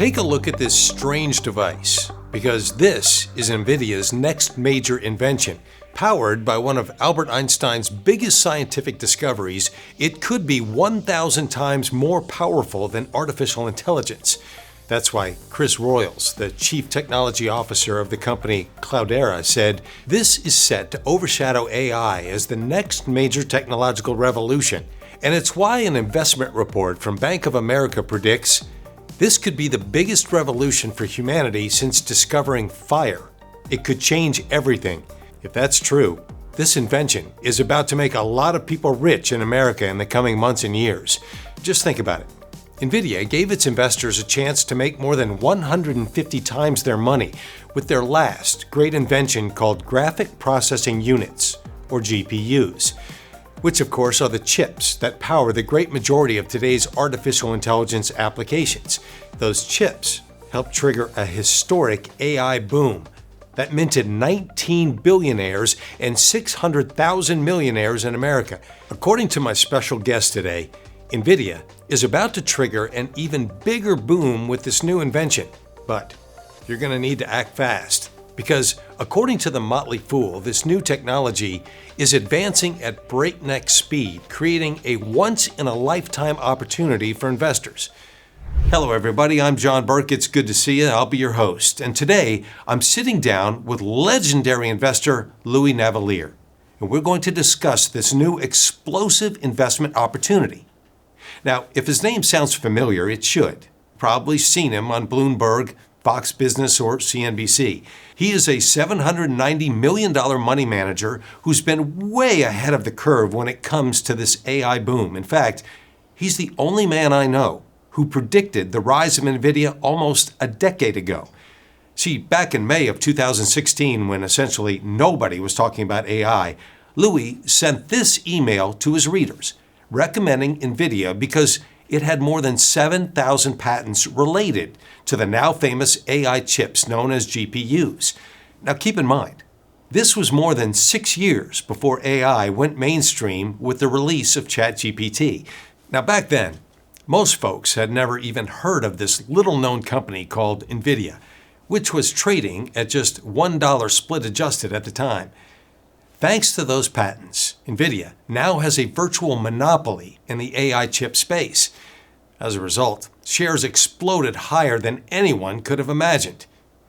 Take a look at this strange device, because this is Nvidia's next major invention. Powered by one of Albert Einstein's biggest scientific discoveries, it could be 1,000 times more powerful than artificial intelligence. That's why Chris Royals, the chief technology officer of the company Cloudera, said, "This is set to overshadow AI as the next major technological revolution." And it's why an investment report from Bank of America predicts this could be the biggest revolution for humanity since discovering fire. It could change everything. If that's true, this invention is about to make a lot of people rich in America in the coming months and years. Just think about it. Nvidia gave its investors a chance to make more than 150 times their money with their last great invention called graphic processing units, or GPUs, which of course are the chips that power the great majority of today's artificial intelligence applications. Those chips helped trigger a historic AI boom that minted 19 billionaires and 600,000 millionaires in America. According to my special guest today, Nvidia is about to trigger an even bigger boom with this new invention. But you're going to need to act fast, because according to the Motley Fool, this new technology is advancing at breakneck speed, creating a once-in-a-lifetime opportunity for investors. Hello everybody, I'm John Burke. It's good to see you. I'll be your host. And today, I'm sitting down with legendary investor Louis Navellier. And we're going to discuss this new explosive investment opportunity. Now, if his name sounds familiar, it should. Probably seen him on Bloomberg, Fox Business, or CNBC. He is a $790 million money manager who's been way ahead of the curve when it comes to this AI boom. In fact, he's the only man I know who predicted the rise of Nvidia almost a decade ago. See, back in May of 2016, when essentially nobody was talking about AI, Louis sent this email to his readers, recommending Nvidia because it had more than 7,000 patents related to the now famous AI chips known as GPUs. Now keep in mind, this was more than 6 years before AI went mainstream with the release of ChatGPT. Now back then, most folks had never even heard of this little-known company called Nvidia, which was trading at just $1 split adjusted at the time. Thanks to those patents, Nvidia now has a virtual monopoly in the AI chip space. As a result, shares exploded higher than anyone could have imagined.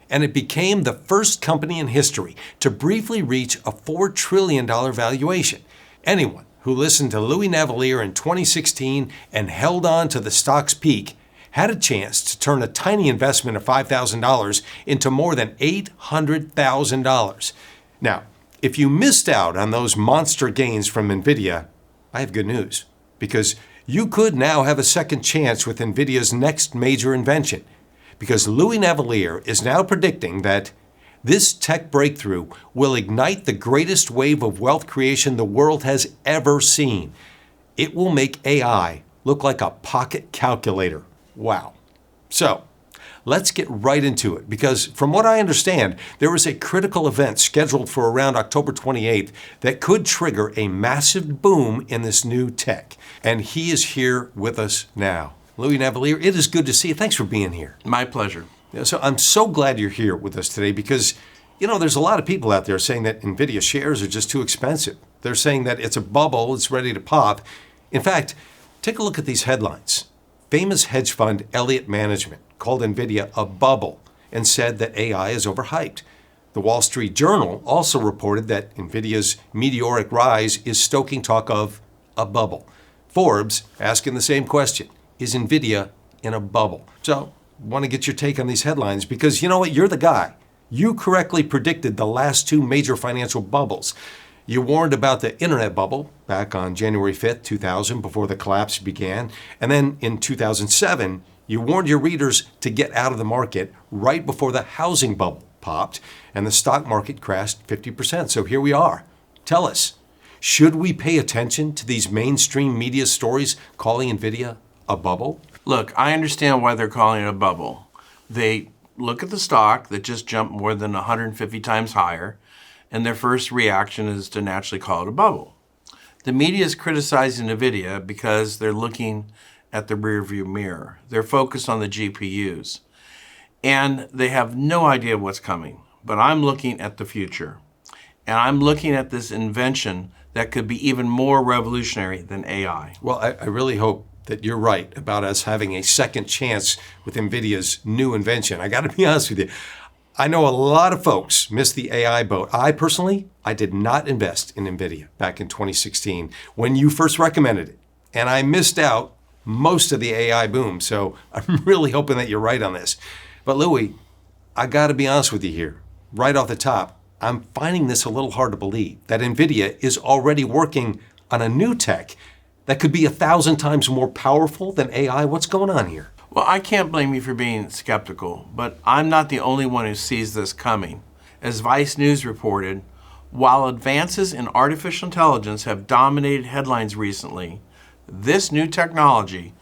And it became the first company in history to briefly reach a $4 trillion valuation. Anyone who listened to Louis Navellier in 2016 and held on to the stock's peak had a chance to turn a tiny investment of $5,000 into more than $800,000. Now, if you missed out on those monster gains from Nvidia, I have good news, because you could now have a second chance with Nvidia's next major invention, because Louis Navellier is now predicting that this tech breakthrough will ignite the greatest wave of wealth creation the world has ever seen. It will make AI look like a pocket calculator. Wow. So, let's get right into it, because from what I understand, there is a critical event scheduled for around October 28th that could trigger a massive boom in this new tech. And he is here with us now. Louis Navellier, it is good to see you. Thanks for being here. My pleasure. So I'm so glad you're here with us today because, there's a lot of people out there saying that Nvidia shares are just too expensive. They're saying that it's a bubble, it's ready to pop. In fact, take a look at these headlines. Famous hedge fund Elliott Management called Nvidia a bubble and said that AI is overhyped. The Wall Street Journal also reported that Nvidia's meteoric rise is stoking talk of a bubble. Forbes asking the same question, is Nvidia in a bubble? So, want to get your take on these headlines because you know what, you're the guy. You correctly predicted the last two major financial bubbles. You warned about the internet bubble back on January 5th, 2000, before the collapse began. And then in 2007, you warned your readers to get out of the market right before the housing bubble popped and the stock market crashed 50%. So here we are. Tell us, should we pay attention to these mainstream media stories calling Nvidia a bubble? Look, I understand why they're calling it a bubble. They look at the stock that just jumped more than 150 times higher, and their first reaction is to naturally call it a bubble. The media is criticizing Nvidia because they're looking at the rearview mirror. They're focused on the GPUs. and they have no idea what's coming. But I'm looking at the future, and I'm looking at this invention that could be even more revolutionary than AI. Well, I really hope that you're right about us having a second chance with Nvidia's new invention. I got to be honest with you. I know a lot of folks missed the AI boat. I personally, I did not invest in Nvidia back in 2016 when you first recommended it. And I missed out most of the AI boom. So I'm really hoping that you're right on this. But Louis, I got to be honest with you here. Right off the top, I'm finding this a little hard to believe that Nvidia is already working on a new tech that could be 1,000 times more powerful than AI. What's going on here? Well, I can't blame you for being skeptical, but I'm not the only one who sees this coming. As Vice News reported, while advances in artificial intelligence have dominated headlines recently, this new technology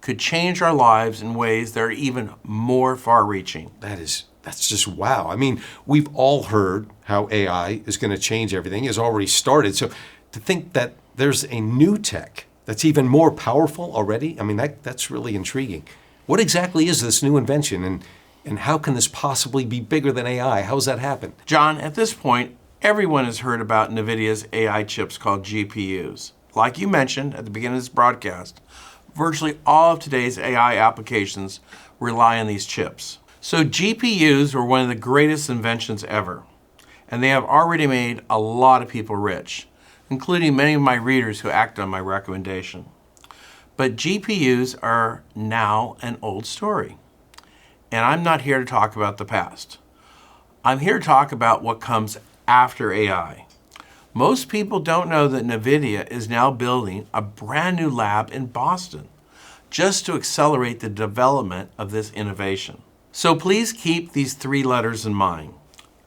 could change our lives in ways that are even more far-reaching. That's just wow. I mean, we've all heard how AI is going to change everything, has already started. So to think that there's a new tech that's even more powerful already, I mean, that's really intriguing. What exactly is this new invention, and how can this possibly be bigger than AI? How does that happen? John, at this point, everyone has heard about Nvidia's AI chips called GPUs. Like you mentioned at the beginning of this broadcast, virtually all of today's AI applications rely on these chips. So GPUs were one of the greatest inventions ever, and they have already made a lot of people rich, including many of my readers who act on my recommendation. But GPUs are now an old story. And I'm not here to talk about the past. I'm here to talk about what comes after AI. Most people don't know that Nvidia is now building a brand new lab in Boston just to accelerate the development of this innovation. So please keep these three letters in mind.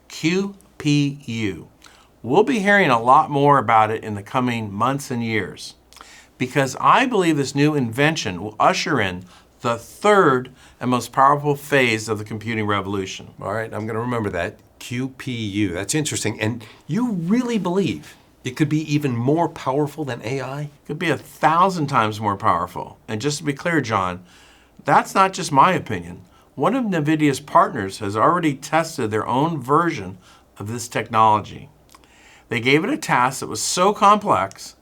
QPU. We'll be hearing a lot more about it in the coming months and years, because I believe this new invention will usher in the third and most powerful phase of the computing revolution. All right, I'm going to remember that. QPU. That's interesting. And you really believe it could be even more powerful than AI? It could be 1,000 times more powerful. And just to be clear, John, that's not just my opinion. One of NVIDIA's partners has already tested their own version of this technology. They gave it a task that was so complex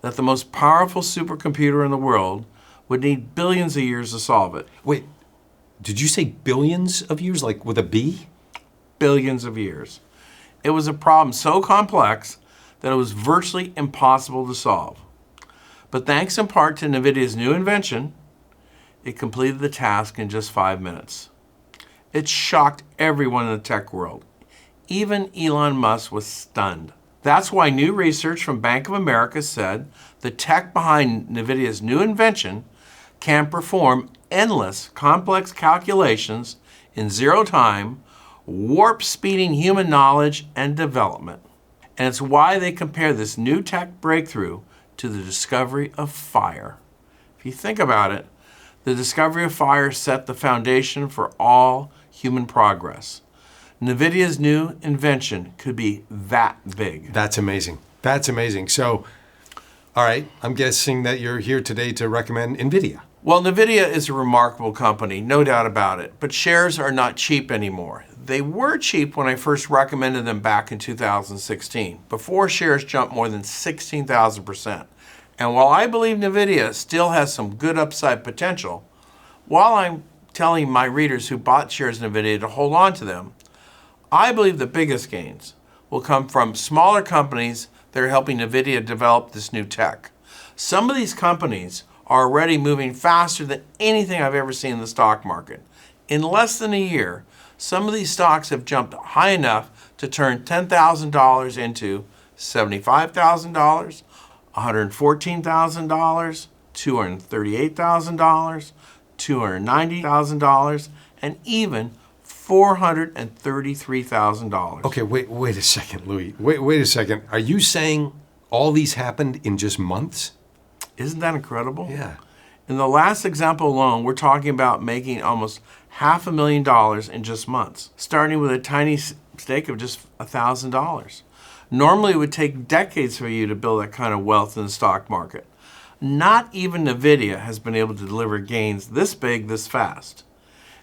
that the most powerful supercomputer in the world would need billions of years to solve it. Wait, did you say billions of years, like with a B? Billions of years. It was a problem so complex that it was virtually impossible to solve. But thanks in part to NVIDIA's new invention, it completed the task in just 5 minutes. It shocked everyone in the tech world. Even Elon Musk was stunned. That's why new research from Bank of America said the tech behind NVIDIA's new invention can perform endless complex calculations in zero time, warp speeding human knowledge and development. And it's why they compare this new tech breakthrough to the discovery of fire. If you think about it, the discovery of fire set the foundation for all human progress. NVIDIA's new invention could be that big. That's amazing. That's amazing. So, all right, I'm guessing that you're here today to recommend NVIDIA. Well, NVIDIA is a remarkable company, no doubt about it, but shares are not cheap anymore. They were cheap when I first recommended them back in 2016, before shares jumped more than 16,000%. And while I believe NVIDIA still has some good upside potential, while I'm telling my readers who bought shares in NVIDIA to hold on to them, I believe the biggest gains will come from smaller companies that are helping NVIDIA develop this new tech. Some of these companies are already moving faster than anything I've ever seen in the stock market. In less than a year, some of these stocks have jumped high enough to turn $10,000 into $75,000, $114,000, $238,000, $290,000, and even $433,000. Okay, wait a second, Louis. Wait a second. Are you saying all these happened in just months? Isn't that incredible? Yeah. In the last example alone, we're talking about making almost $500,000 in just months, starting with a tiny stake of just $1,000. Normally, it would take decades for you to build that kind of wealth in the stock market. Not even NVIDIA has been able to deliver gains this big, this fast.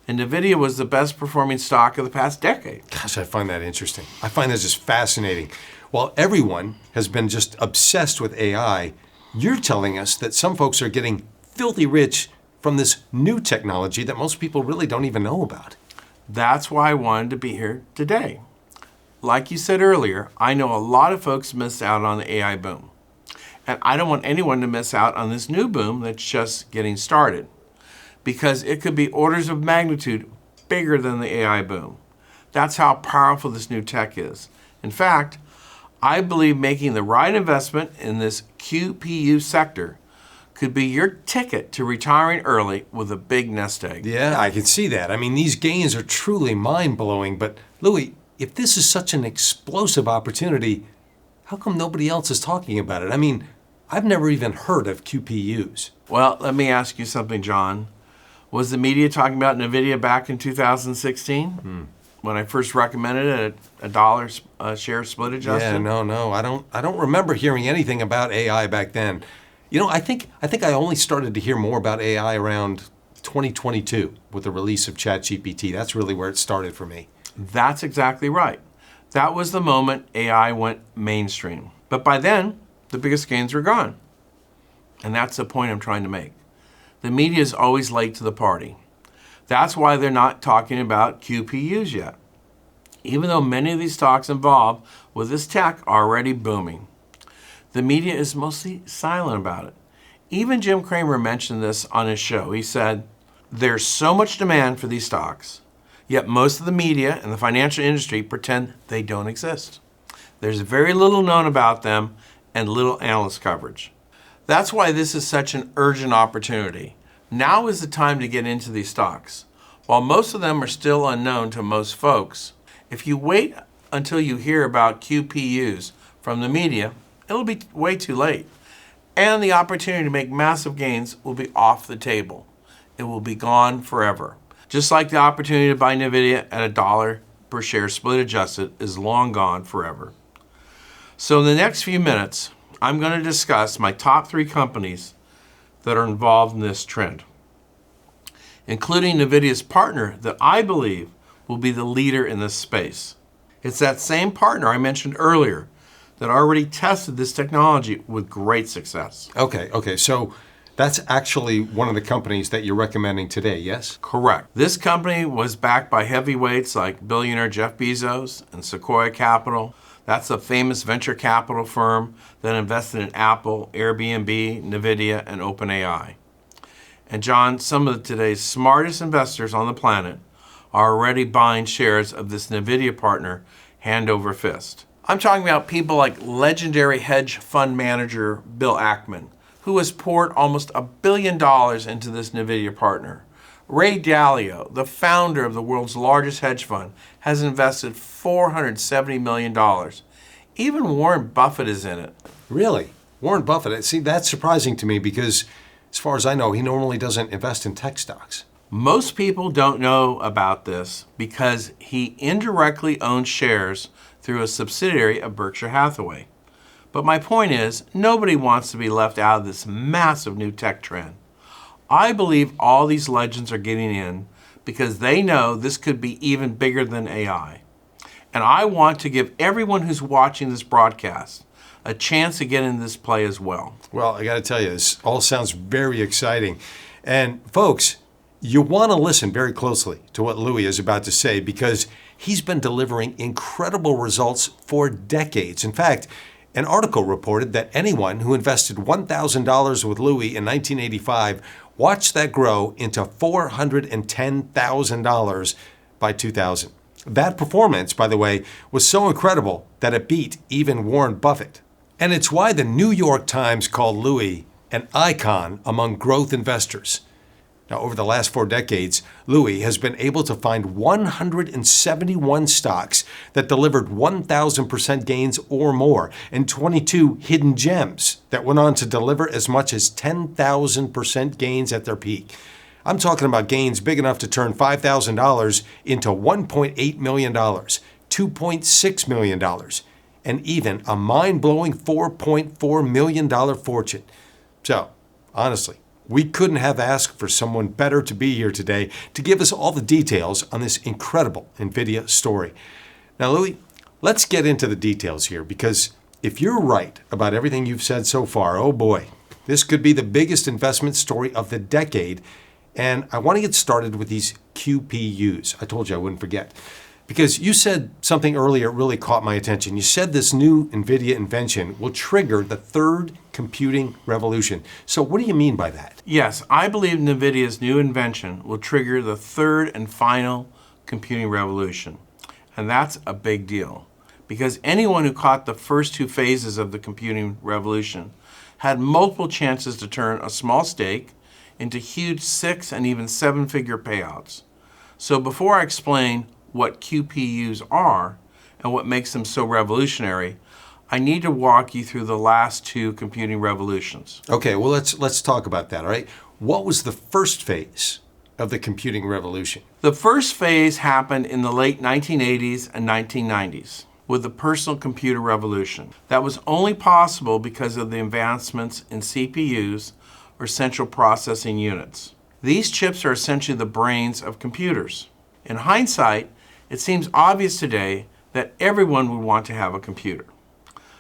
And Nvidia was the best performing stock of the past decade. Gosh, I find that interesting. I find that just fascinating. While everyone has been just obsessed with AI, you're telling us that some folks are getting filthy rich from this new technology that most people really don't even know about. That's why I wanted to be here today. Like you said earlier, I know a lot of folks missed out on the AI boom. And I don't want anyone to miss out on this new boom that's just getting started, because it could be orders of magnitude bigger than the AI boom. That's how powerful this new tech is. In fact, I believe making the right investment in this QPU sector could be your ticket to retiring early with a big nest egg. Yeah, I can see that. I mean, these gains are truly mind-blowing. But Louis, if this is such an explosive opportunity, how come nobody else is talking about it? I mean, I've never even heard of QPUs. Well, let me ask you something, John. Was the media talking about Nvidia back in 2016? When I first recommended it at $1 a share split adjusted? Yeah, no. I don't remember hearing anything about AI back then. You know, I think I only started to hear more about AI around 2022 with the release of ChatGPT. That's really where it started for me. That's exactly right. That was the moment AI went mainstream. But by then, the biggest gains were gone. And that's the point I'm trying to make. The media is always late to the party. That's why they're not talking about QPUs yet, even though many of these stocks involved with this tech are already booming. The media is mostly silent about it. Even Jim Cramer mentioned this on his show. He said, there's so much demand for these stocks, yet most of the media and the financial industry pretend they don't exist. There's very little known about them and little analyst coverage. That's why this is such an urgent opportunity. Now is the time to get into these stocks. While most of them are still unknown to most folks, if you wait until you hear about QPUs from the media, it'll be way too late. And the opportunity to make massive gains will be off the table. It will be gone forever. Just like the opportunity to buy Nvidia at $1 per share split adjusted is long gone forever. So in the next few minutes, I'm going to discuss my top 3 companies that are involved in this trend, including Nvidia's partner that I believe will be the leader in this space. It's that same partner I mentioned earlier that already tested this technology with great success. Okay, so that's actually one of the companies that you're recommending today, yes? Correct. This company was backed by heavyweights like billionaire Jeff Bezos and Sequoia Capital. That's a famous venture capital firm that invested in Apple, Airbnb, Nvidia, and OpenAI. And John, some of today's smartest investors on the planet are already buying shares of this Nvidia partner hand over fist. I'm talking about people like legendary hedge fund manager Bill Ackman, who has poured almost $1 billion into this Nvidia partner. Ray Dalio, the founder of the world's largest hedge fund, has invested $470 million. Even Warren Buffett is in it. Really? Warren Buffett? See, that's surprising to me because, as far as I know, he normally doesn't invest in tech stocks. Most people don't know about this because he indirectly owns shares through a subsidiary of Berkshire Hathaway. But my point is, nobody wants to be left out of this massive new tech trend. I believe all these legends are getting in because they know this could be even bigger than AI. And I want to give everyone who's watching this broadcast a chance to get in this play as well. Well, I got to tell you, this all sounds very exciting. And folks, you want to listen very closely to what Louis is about to say because he's been delivering incredible results for decades. In fact, an article reported that anyone who invested $1,000 with Louis in 1985 watched that grow into $410,000 by 2000. That performance, by the way, was so incredible that it beat even Warren Buffett. And it's why the New York Times called Louis an icon among growth investors. Now, over the last 4 decades, Louis has been able to find 171 stocks that delivered 1,000% gains or more, and 22 hidden gems that went on to deliver as much as 10,000% gains at their peak. I'm talking about gains big enough to turn $5,000 into $1.8 million, $2.6 million, and even a mind-blowing $4.4 million fortune. So, honestly, We couldn't have asked for someone better to be here today to give us all the details on this incredible NVIDIA story. Now, Louis, let's get into the details here, because if you're right about everything you've said so far, oh boy, this could be the biggest investment story of the decade. And I want to get started with these QPUs. I told you I wouldn't forget. Because you said something earlier that really caught my attention. You said this new NVIDIA invention will trigger the third computing revolution. So what do you mean by that? Yes, I believe NVIDIA's new invention will trigger the third and final computing revolution. And that's a big deal, because anyone who caught the first two phases of the computing revolution had multiple chances to turn a small stake into huge 6- and even 7-figure payouts. So before I explain what QPUs are and what makes them so revolutionary, I need to walk you through the last two computing revolutions. Okay, well, let's talk about that, all right? What was the first phase of the computing revolution? The first phase happened in the late 1980s and 1990s with the personal computer revolution. That was only possible because of the advancements in CPUs, or central processing units. These chips are essentially the brains of computers. In hindsight, it seems obvious today that everyone would want to have a computer.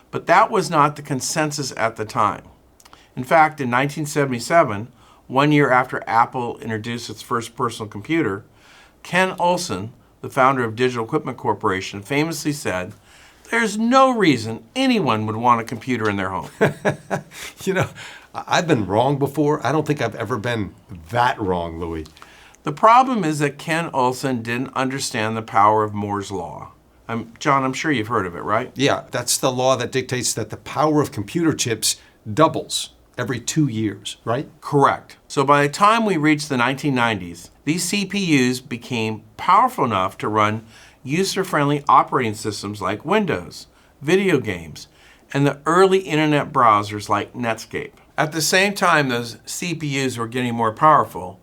But that was not the consensus at the time. In fact, in 1977, 1 year after Apple introduced its first personal computer, Ken Olsen, the founder of Digital Equipment Corporation, famously said, "There's no reason anyone would want a computer in their home." You know, I've been wrong before. I don't think I've ever been that wrong, Louis. The problem is that Ken Olsen didn't understand the power of Moore's law. John, I'm sure you've heard of it, right? Yeah, that's the law that dictates that the power of computer chips doubles every 2 years, right? Correct. So by the time we reached the 1990s, these CPUs became powerful enough to run user-friendly operating systems like Windows, video games, and the early internet browsers like Netscape. At the same time those CPUs were getting more powerful,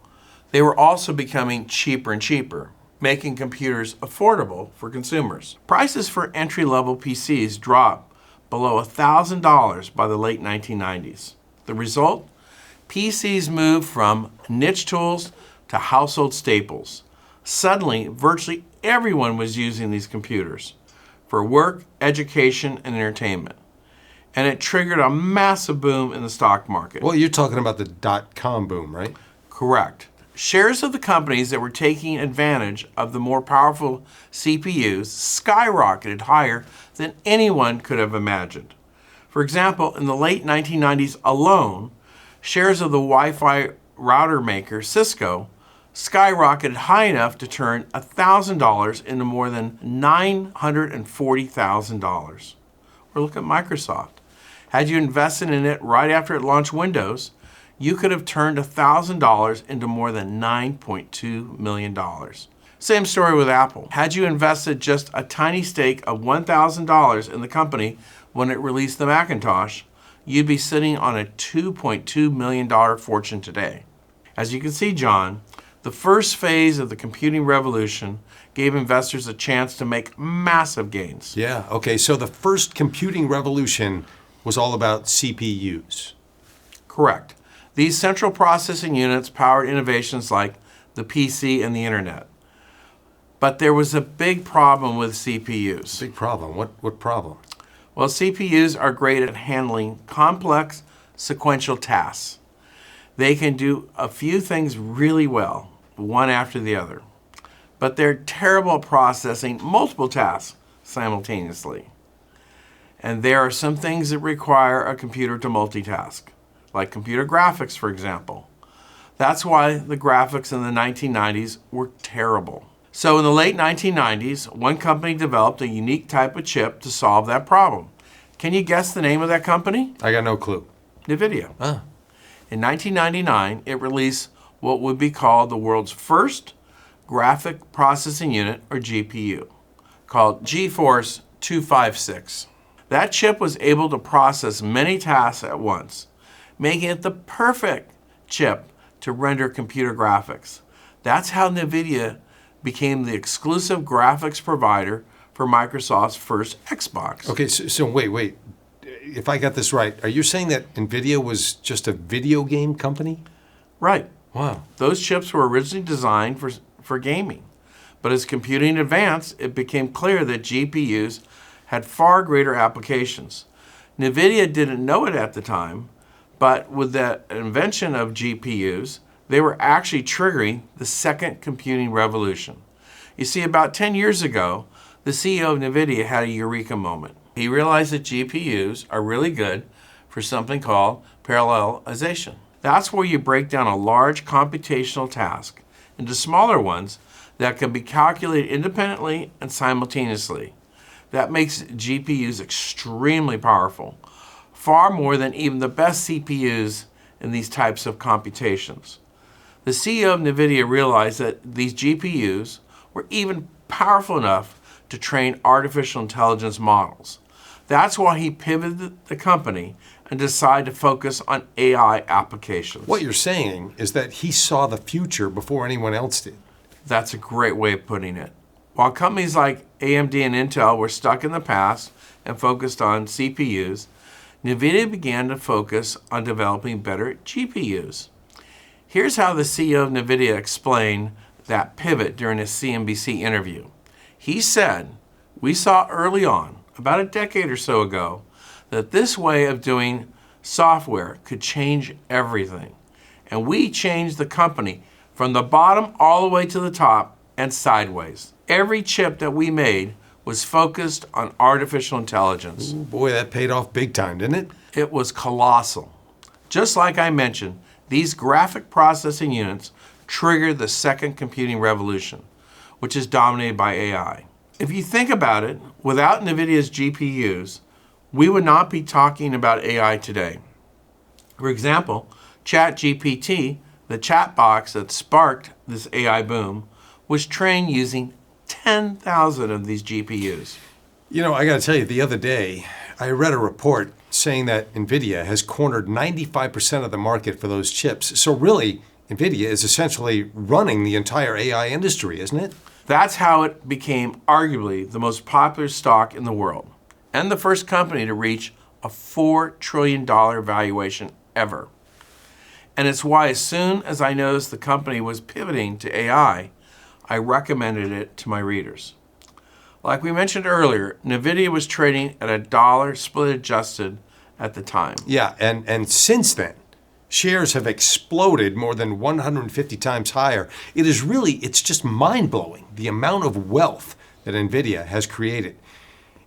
they were also becoming cheaper and cheaper, making computers affordable for consumers. Prices for entry-level PCs dropped below $1,000 by the late 1990s. The result? PCs moved from niche tools to household staples. Suddenly, virtually everyone was using these computers for work, education, and entertainment. And it triggered a massive boom in the stock market. Well, you're talking about the dot-com boom, right? Correct. Shares of the companies that were taking advantage of the more powerful CPUs skyrocketed higher than anyone could have imagined. For example, in the late 1990s alone, shares of the Wi-Fi router maker Cisco skyrocketed high enough to turn $1,000 into more than $940,000. Or look at Microsoft. Had you invested in it right after it launched Windows, you could have turned $1,000 into more than $9.2 million. Same story with Apple. Had you invested just a tiny stake of $1,000 in the company when it released the Macintosh, you'd be sitting on a $2.2 million fortune today. As you can see, John, the first phase of the computing revolution gave investors a chance to make massive gains. Yeah, okay, so the first computing revolution was all about CPUs. Correct. These central processing units powered innovations like the PC and the internet. But there was a big problem with CPUs. Big problem. What problem? Well, CPUs are great at handling complex sequential tasks. They can do a few things really well, one after the other. But they're terrible at processing multiple tasks simultaneously. And there are some things that require a computer to multitask, like computer graphics, for example. That's why the graphics in the 1990s were terrible. So in the late 1990s, one company developed a unique type of chip to solve that problem. Can you guess the name of that company? I got no clue. Nvidia. Ah. In 1999, it released what would be called the world's first graphic processing unit, or GPU, called GeForce 256. That chip was able to process many tasks at once, making it the perfect chip to render computer graphics. That's how Nvidia became the exclusive graphics provider for Microsoft's first Xbox. Okay, so wait. If I got this right, are you saying that Nvidia was just a video game company? Right. Wow. Those chips were originally designed for gaming. But as computing advanced, it became clear that GPUs had far greater applications. Nvidia didn't know it at the time, but with the invention of GPUs, they were actually triggering the second computing revolution. You see, about 10 years ago, the CEO of Nvidia had a eureka moment. He realized that GPUs are really good for something called parallelization. That's where you break down a large computational task into smaller ones that can be calculated independently and simultaneously. That makes GPUs extremely powerful, far more than even the best CPUs in these types of computations. The CEO of Nvidia realized that these GPUs were even powerful enough to train artificial intelligence models. That's why he pivoted the company and decided to focus on AI applications. What you're saying is that he saw the future before anyone else did. That's a great way of putting it. While companies like AMD and Intel were stuck in the past and focused on CPUs, Nvidia began to focus on developing better GPUs. Here's how the CEO of Nvidia explained that pivot during a CNBC interview. He said, "We saw early on, about a decade or so ago, that this way of doing software could change everything. And we changed the company from the bottom all the way to the top and sideways. Every chip that we made was focused on artificial intelligence." Ooh, boy, that paid off big time, didn't it? It was colossal. Just like I mentioned, these graphic processing units triggered the second computing revolution, which is dominated by AI. If you think about it, without NVIDIA's GPUs, we would not be talking about AI today. For example, ChatGPT, the chat box that sparked this AI boom, was trained using 10,000 of these GPUs. You know, I got to tell you, the other day, I read a report saying that NVIDIA has cornered 95% of the market for those chips. So really, NVIDIA is essentially running the entire AI industry, isn't it? That's how it became arguably the most popular stock in the world and the first company to reach a $4 trillion valuation ever. And it's why as soon as I noticed the company was pivoting to AI, I recommended it to my readers. Like we mentioned earlier, NVIDIA was trading at $1 split adjusted at the time. Yeah, and since then, shares have exploded more than 150 times higher. It's just mind-blowing, the amount of wealth that NVIDIA has created.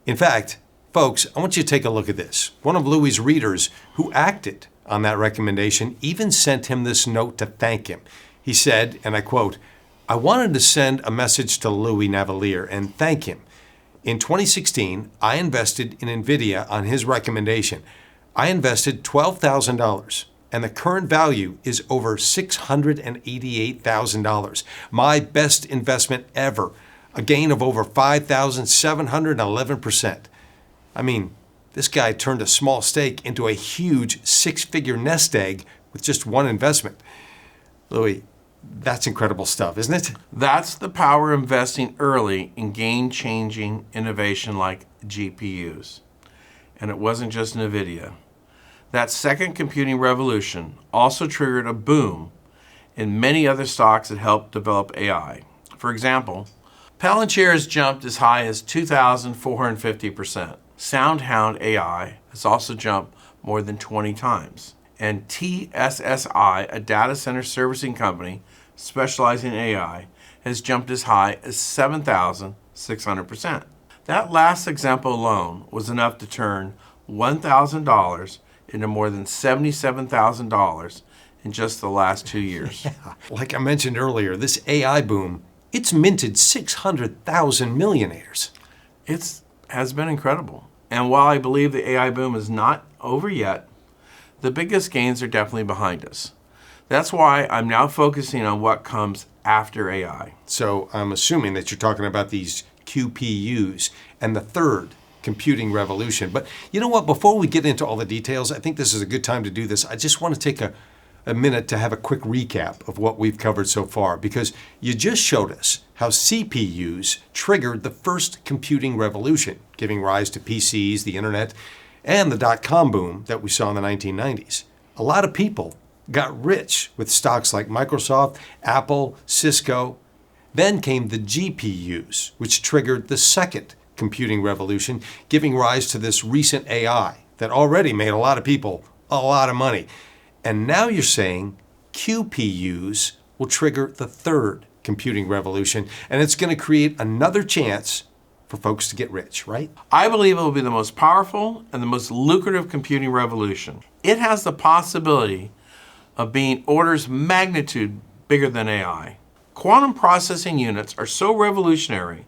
In fact, folks, I want you to take a look at this. One of Louis' readers who acted on that recommendation even sent him this note to thank him. He said, and I quote, "I wanted to send a message to Louis Navellier and thank him. In 2016, I invested in NVIDIA on his recommendation. I invested $12,000, and the current value is over $688,000. My best investment ever, a gain of over 5,711%. I mean, this guy turned a small stake into a huge six-figure nest egg with just one investment." Louis, that's incredible stuff, isn't it? That's the power of investing early in game-changing innovation like GPUs. And it wasn't just NVIDIA. That second computing revolution also triggered a boom in many other stocks that helped develop AI. For example, Palantir has jumped as high as 2,450%. SoundHound AI has also jumped more than 20 times. And TSSI, a data center servicing company specializing in AI, has jumped as high as 7,600%. That last example alone was enough to turn $1,000 into more than $77,000 in just the last 2 years. Yeah. Like I mentioned earlier, this AI boom, it's minted 600,000 millionaires. It has been incredible. And while I believe the AI boom is not over yet, the biggest gains are definitely behind us. That's why I'm now focusing on what comes after AI. So I'm assuming that you're talking about these QPUs and the third computing revolution. But you know what? Before we get into all the details, I think this is a good time to do this. I just want to take a minute to have a quick recap of what we've covered so far, because you just showed us how CPUs triggered the first computing revolution, giving rise to PCs, the internet, and the dot-com boom that we saw in the 1990s. A lot of people got rich with stocks like Microsoft, Apple, Cisco. Then came the GPUs, which triggered the second computing revolution, giving rise to this recent AI that already made a lot of people a lot of money. And now you're saying QPUs will trigger the third computing revolution, and it's going to create another chance for folks to get rich, right? I believe it will be the most powerful and the most lucrative computing revolution. It has the possibility of being orders of magnitude bigger than AI. Quantum processing units are so revolutionary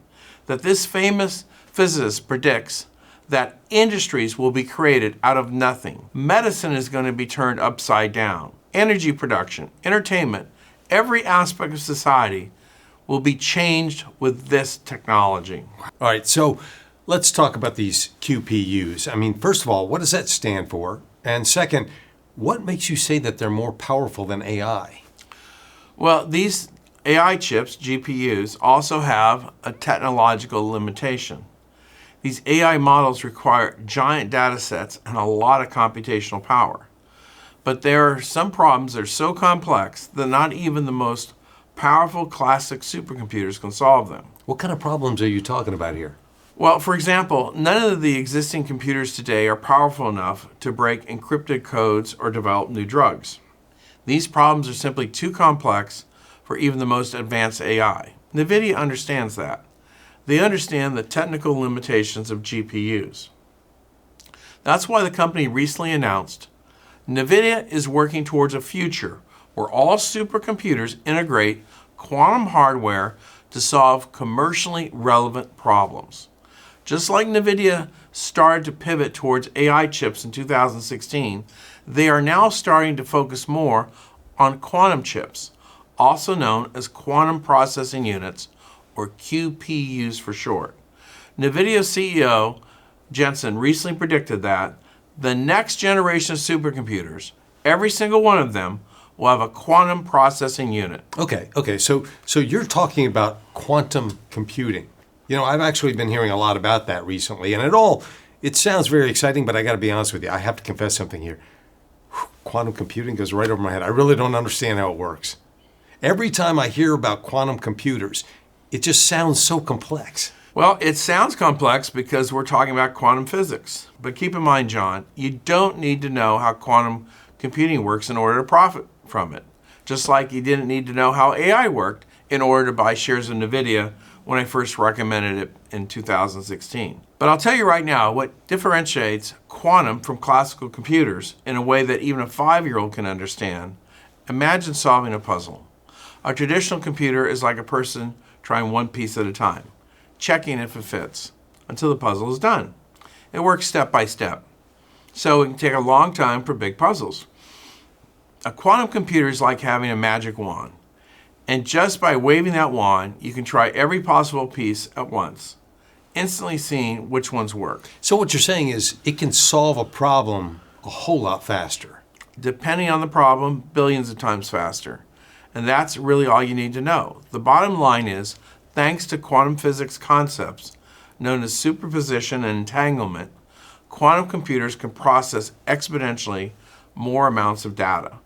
that this famous physicist predicts that industries will be created out of nothing. Medicine is going to be turned upside down. Energy production, entertainment, every aspect of society will be changed with this technology. All right, so let's talk about these QPUs. I mean, first of all, what does that stand for? And second, what makes you say that they're more powerful than AI? Well, these AI chips, GPUs, also have a technological limitation. These AI models require giant data sets and a lot of computational power. But there are some problems that are so complex that not even the most powerful classic supercomputers can solve them. What kind of problems are you talking about here? Well, for example, none of the existing computers today are powerful enough to break encrypted codes or develop new drugs. These problems are simply too complex for even the most advanced AI. Nvidia understands that. They understand the technical limitations of GPUs. That's why the company recently announced Nvidia is working towards a future where all supercomputers integrate quantum hardware to solve commercially relevant problems. Just like Nvidia started to pivot towards AI chips in 2016, they are now starting to focus more on quantum chips, also known as quantum processing units, or QPUs for short. Nvidia CEO Jensen recently predicted that the next generation of supercomputers, every single one of them, will have a quantum processing unit. Okay, so you're talking about quantum computing. You know, I've actually been hearing a lot about that recently, and it sounds very exciting, but I got to be honest with you, I have to confess something here. Quantum computing goes right over my head. I really don't understand how it works. Every time I hear about quantum computers, it just sounds so complex. Well, it sounds complex because we're talking about quantum physics. But keep in mind, John, you don't need to know how quantum computing works in order to profit from it. Just like you didn't need to know how AI worked in order to buy shares of Nvidia when I first recommended it in 2016. But I'll tell you right now what differentiates quantum from classical computers in a way that even a 5-year-old can understand. Imagine solving a puzzle. A traditional computer is like a person trying one piece at a time, checking if it fits until the puzzle is done. It works step by step. So it can take a long time for big puzzles. A quantum computer is like having a magic wand. And just by waving that wand, you can try every possible piece at once, instantly seeing which ones work. So what you're saying is it can solve a problem a whole lot faster. Depending on the problem, billions of times faster. And that's really all you need to know. The bottom line is, thanks to quantum physics concepts known as superposition and entanglement, quantum computers can process exponentially more amounts of data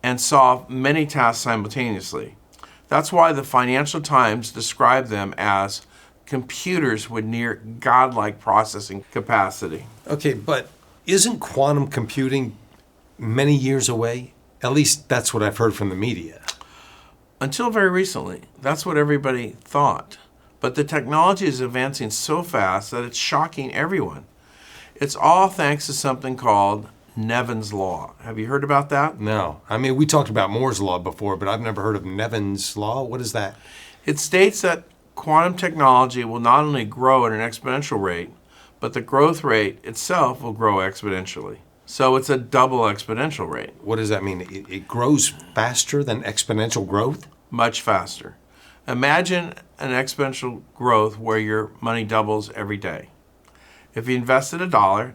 and solve many tasks simultaneously. That's why the Financial Times described them as computers with near godlike processing capacity. Okay, but isn't quantum computing many years away? At least that's what I've heard from the media. Until very recently, that's what everybody thought. But the technology is advancing so fast that it's shocking everyone. It's all thanks to something called Nevin's Law. Have you heard about that? No. I mean, we talked about Moore's Law before, but I've never heard of Nevin's Law. What is that? It states that quantum technology will not only grow at an exponential rate, but the growth rate itself will grow exponentially. So it's a double exponential rate. What does that mean? It grows faster than exponential growth? Much faster. Imagine an exponential growth where your money doubles every day. If you invested $1,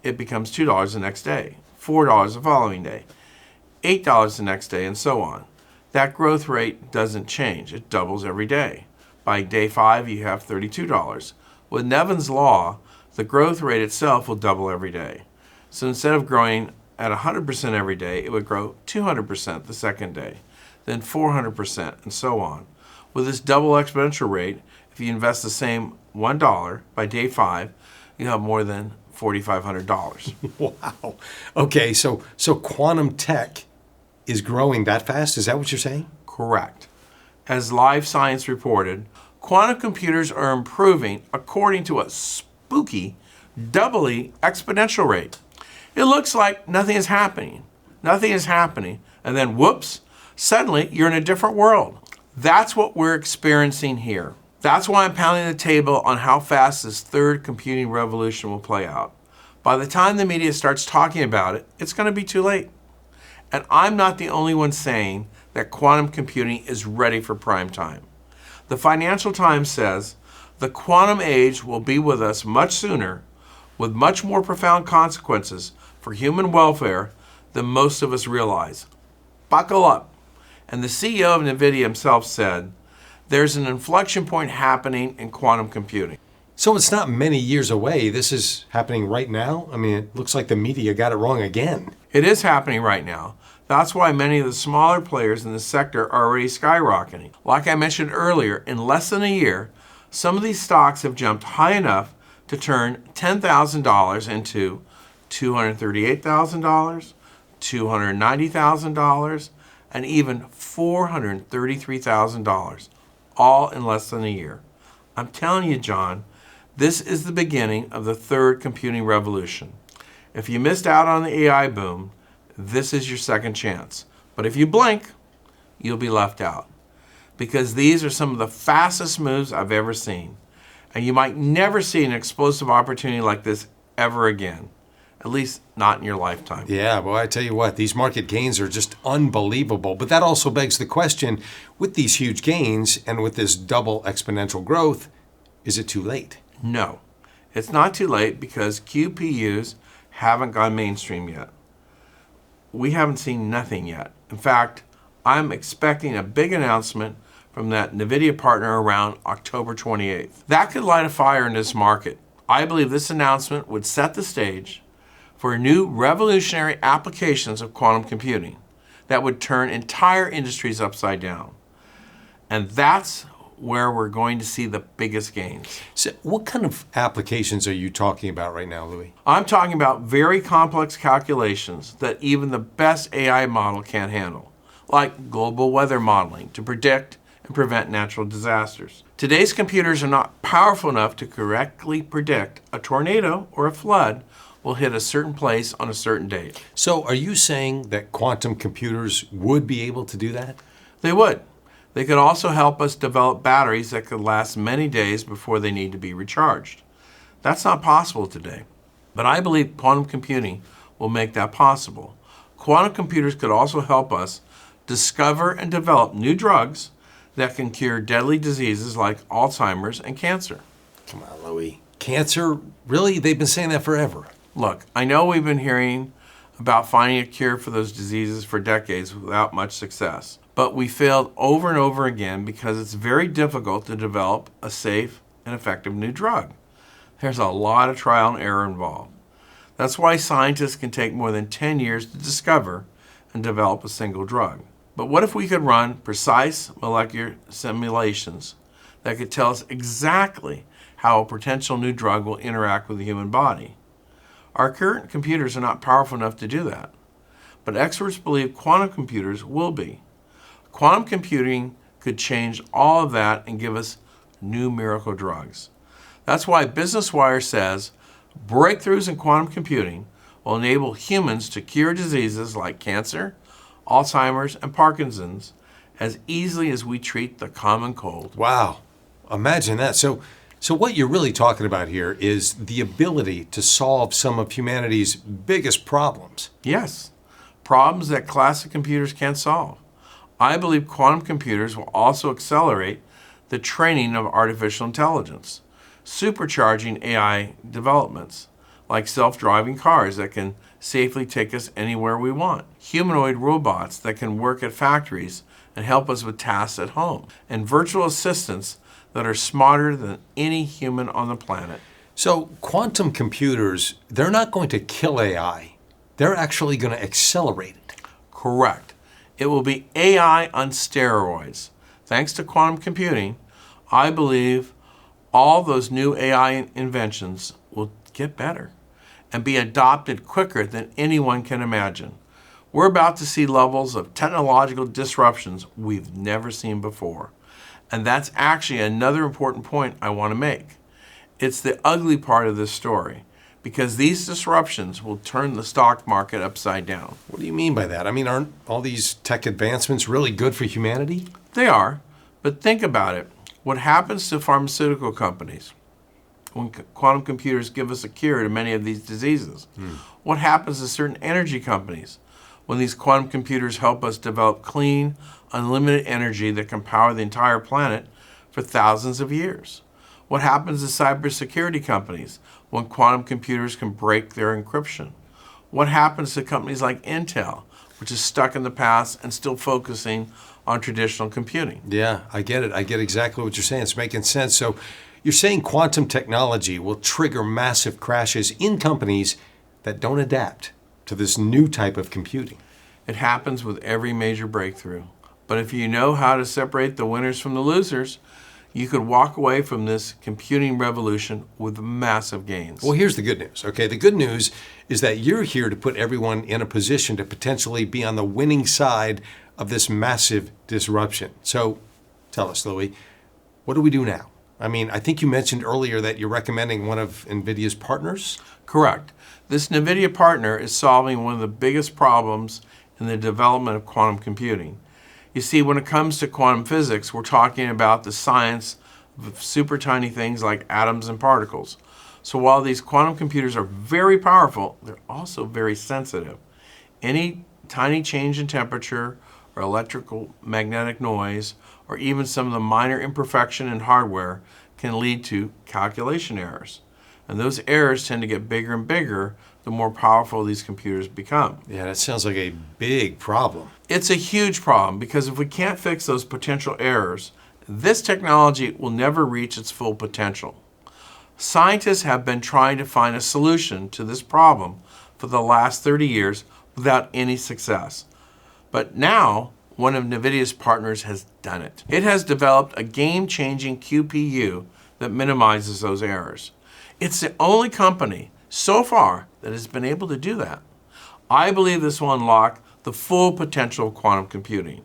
it becomes $2 the next day, $4 the following day, $8 the next day, and so on. That growth rate doesn't change. It doubles every day. By day 5, you have $32. With Nevin's Law, the growth rate itself will double every day. So instead of growing at 100% every day, it would grow 200% the second day, then 400%, and so on. With this double exponential rate, if you invest the same $1 by day 5, you have more than $4,500. Wow. Okay, so quantum tech is growing that fast? Is that what you're saying? Correct. As Live Science reported, quantum computers are improving according to a spooky, doubly exponential rate. It looks like nothing is happening. Nothing is happening. And then whoops, suddenly you're in a different world. That's what we're experiencing here. That's why I'm pounding the table on how fast this third computing revolution will play out. By the time the media starts talking about it, it's going to be too late. And I'm not the only one saying that quantum computing is ready for prime time. The Financial Times says the quantum age will be with us much sooner, with much more profound consequences for human welfare than most of us realize. Buckle up. And the CEO of Nvidia himself said, there's an inflection point happening in quantum computing. So it's not many years away. This is happening right now? I mean, it looks like the media got it wrong again. It is happening right now. That's why many of the smaller players in the sector are already skyrocketing. Like I mentioned earlier, in less than a year, some of these stocks have jumped high enough to turn $10,000 into $238,000, $290,000, and even $433,000, all in less than a year. I'm telling you, John, this is the beginning of the third computing revolution. If you missed out on the AI boom, this is your second chance. But if you blink, you'll be left out. Because these are some of the fastest moves I've ever seen. And you might never see an explosive opportunity like this ever again. At least not in your lifetime. Yeah, well, I tell you what, these market gains are just unbelievable. But that also begs the question, with these huge gains and with this double exponential growth, is it too late? No, it's not too late because QPUs haven't gone mainstream yet. We haven't seen nothing yet. In fact, I'm expecting a big announcement from that Nvidia partner around October 28th. That could light a fire in this market. I believe this announcement would set the stage for new revolutionary applications of quantum computing that would turn entire industries upside down. And that's where we're going to see the biggest gains. So what kind of applications are you talking about right now, Louis? I'm talking about very complex calculations that even the best AI model can't handle, like global weather modeling to predict and prevent natural disasters. Today's computers are not powerful enough to correctly predict a tornado or a flood will hit a certain place on a certain date. So are you saying that quantum computers would be able to do that? They would. They could also help us develop batteries that could last many days before they need to be recharged. That's not possible today, but I believe quantum computing will make that possible. Quantum computers could also help us discover and develop new drugs that can cure deadly diseases like Alzheimer's and cancer. Come on, Louis. Cancer? Really? They've been saying that forever. Look, I know we've been hearing about finding a cure for those diseases for decades without much success. But we failed over and over again because it's very difficult to develop a safe and effective new drug. There's a lot of trial and error involved. That's why scientists can take more than 10 years to discover and develop a single drug. But what if we could run precise molecular simulations that could tell us exactly how a potential new drug will interact with the human body? Our current computers are not powerful enough to do that, but experts believe quantum computers will be. Quantum computing could change all of that and give us new miracle drugs. That's why Business Wire says breakthroughs in quantum computing will enable humans to cure diseases like cancer, Alzheimer's, and Parkinson's as easily as we treat the common cold. Wow. Imagine that. So what you're really talking about here is the ability to solve some of humanity's biggest problems. Yes, problems that classic computers can't solve. I believe quantum computers will also accelerate the training of artificial intelligence, supercharging AI developments, like self-driving cars that can safely take us anywhere we want, humanoid robots that can work at factories and help us with tasks at home, and virtual assistants that are smarter than any human on the planet. So quantum computers, they're not going to kill AI. They're actually going to accelerate it. Correct. It will be AI on steroids. Thanks to quantum computing, I believe all those new AI inventions will get better and be adopted quicker than anyone can imagine. We're about to see levels of technological disruptions we've never seen before. And that's actually another important point I want to make. It's the ugly part of this story, because these disruptions will turn the stock market upside down. What do you mean by that? I mean, aren't all these tech advancements really good for humanity? They are, but think about it. What happens to pharmaceutical companies when quantum computers give us a cure to many of these diseases? What happens to certain energy companies when these quantum computers help us develop clean, unlimited energy that can power the entire planet for thousands of years? What happens to cybersecurity companies when quantum computers can break their encryption? What happens to companies like Intel, which is stuck in the past and still focusing on traditional computing? Yeah, I get it. I get exactly what you're saying. It's making sense. So you're saying quantum technology will trigger massive crashes in companies that don't adapt to this new type of computing. It happens with every major breakthrough. But if you know how to separate the winners from the losers, you could walk away from this computing revolution with massive gains. Well, here's the good news, okay? The good news is that you're here to put everyone in a position to potentially be on the winning side of this massive disruption. So tell us, Louis, what do we do now? I mean, I think you mentioned earlier that you're recommending one of Nvidia's partners? Correct. This Nvidia partner is solving one of the biggest problems in the development of quantum computing. You see, when it comes to quantum physics, we're talking about the science of super tiny things like atoms and particles. So while these quantum computers are very powerful, they're also very sensitive. Any tiny change in temperature or electrical magnetic noise, or even some of the minor imperfection in hardware, can lead to calculation errors. And those errors tend to get bigger and bigger the more powerful these computers become. Yeah, that sounds like a big problem. It's a huge problem, because if we can't fix those potential errors, this technology will never reach its full potential. Scientists have been trying to find a solution to this problem for the last 30 years without any success. But now, one of Nvidia's partners has done it. It has developed a game-changing QPU that minimizes those errors. It's the only company so far that has been able to do that. I believe this will unlock the full potential of quantum computing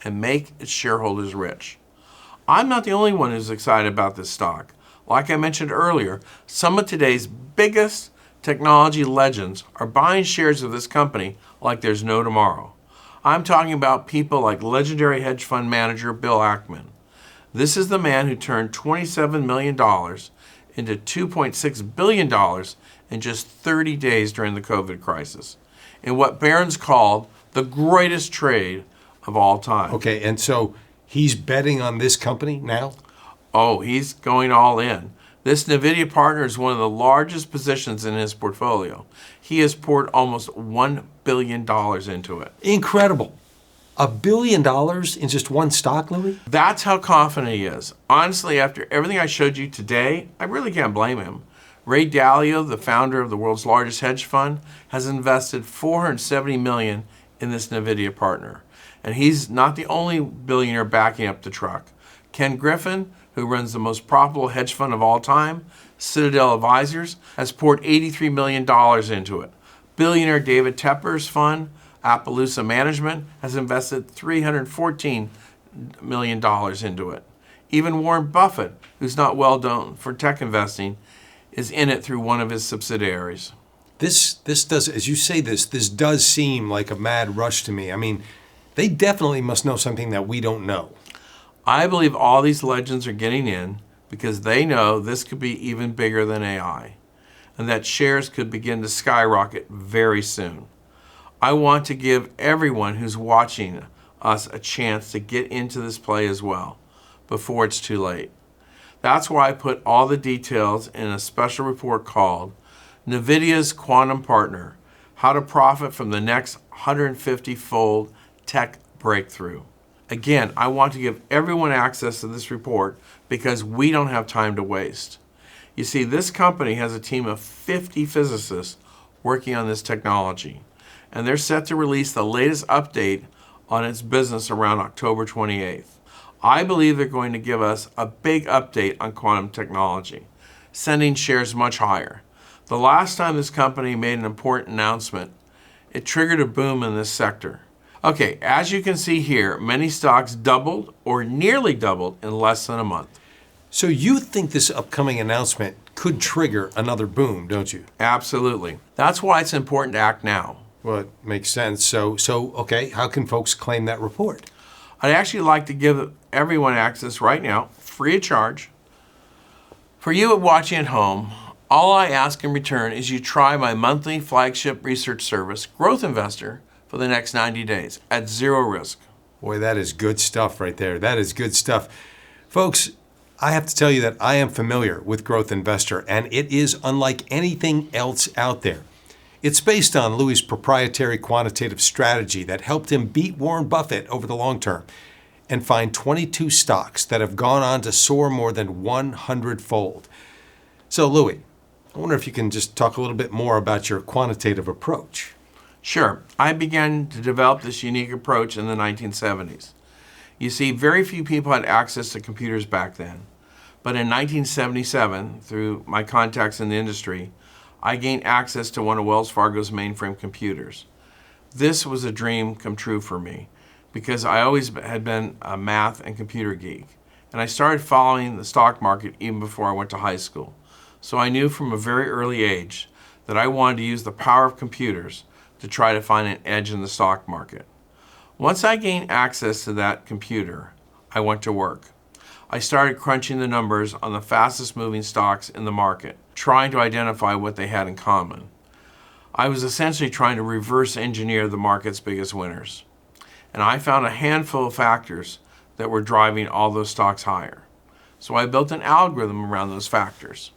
and make its shareholders rich. I'm not the only one who's excited about this stock. Like I mentioned earlier, some of today's biggest technology legends are buying shares of this company like there's no tomorrow. I'm talking about people like legendary hedge fund manager Bill Ackman. This is the man who turned $27 million into $2.6 billion in just 30 days during the COVID crisis, in what Barron's called the greatest trade of all time. Okay, and so he's betting on this company now? Oh, he's going all in. This Nvidia partner is one of the largest positions in his portfolio. He has poured almost $1 billion into it. Incredible. $1 billion in just one stock, Louis? That's how confident he is. Honestly, after everything I showed you today, I really can't blame him. Ray Dalio, the founder of the world's largest hedge fund, has invested $470 million in this Nvidia partner. And he's not the only billionaire backing up the truck. Ken Griffin, who runs the most profitable hedge fund of all time, Citadel Advisors, has poured $83 million into it. Billionaire David Tepper's fund, Appaloosa Management, has invested $314 million into it. Even Warren Buffett, who's not well known for tech investing, is in it through one of his subsidiaries. This does, as you say this does seem like a mad rush to me. I mean, they definitely must know something that we don't know. I believe all these legends are getting in because they know this could be even bigger than AI, and that shares could begin to skyrocket very soon. I want to give everyone who's watching us a chance to get into this play as well, before it's too late. That's why I put all the details in a special report called NVIDIA's Quantum Partner, How to Profit from the Next 150-Fold Tech Breakthrough. Again, I want to give everyone access to this report because we don't have time to waste. You see, this company has a team of 50 physicists working on this technology. and they're set to release the latest update on its business around October 28th. I believe they're going to give us a big update on quantum technology, sending shares much higher. The last time this company made an important announcement, it triggered a boom in this sector. Okay, as you can see here, many stocks doubled or nearly doubled in less than a month. So you think this upcoming announcement could trigger another boom, don't you? Absolutely. That's why it's important to act now. Well, it makes sense. So okay, how can folks claim that report? I'd actually like to give everyone access right now, free of charge. For you watching at home, all I ask in return is you try my monthly flagship research service, Growth Investor, for the next 90 days at zero risk. Boy, that is good stuff right there. That is good stuff. Folks, I have to tell you that I am familiar with Growth Investor, and it is unlike anything else out there. It's based on Louis' proprietary quantitative strategy that helped him beat Warren Buffett over the long term and find 22 stocks that have gone on to soar more than 100-fold. So, Louis, I wonder if you can just talk a little bit more about your quantitative approach. Sure. I began to develop this unique approach in the 1970s. You see, very few people had access to computers back then. But in 1977, through my contacts in the industry, I gained access to one of Wells Fargo's mainframe computers. This was a dream come true for me because I always had been a math and computer geek. And I started following the stock market even before I went to high school. So I knew from a very early age that I wanted to use the power of computers to try to find an edge in the stock market. Once I gained access to that computer, I went to work. I started crunching the numbers on the fastest moving stocks in the market, trying to identify what they had in common. I was essentially trying to reverse engineer the market's biggest winners. And I found a handful of factors that were driving all those stocks higher. So I built an algorithm around those factors.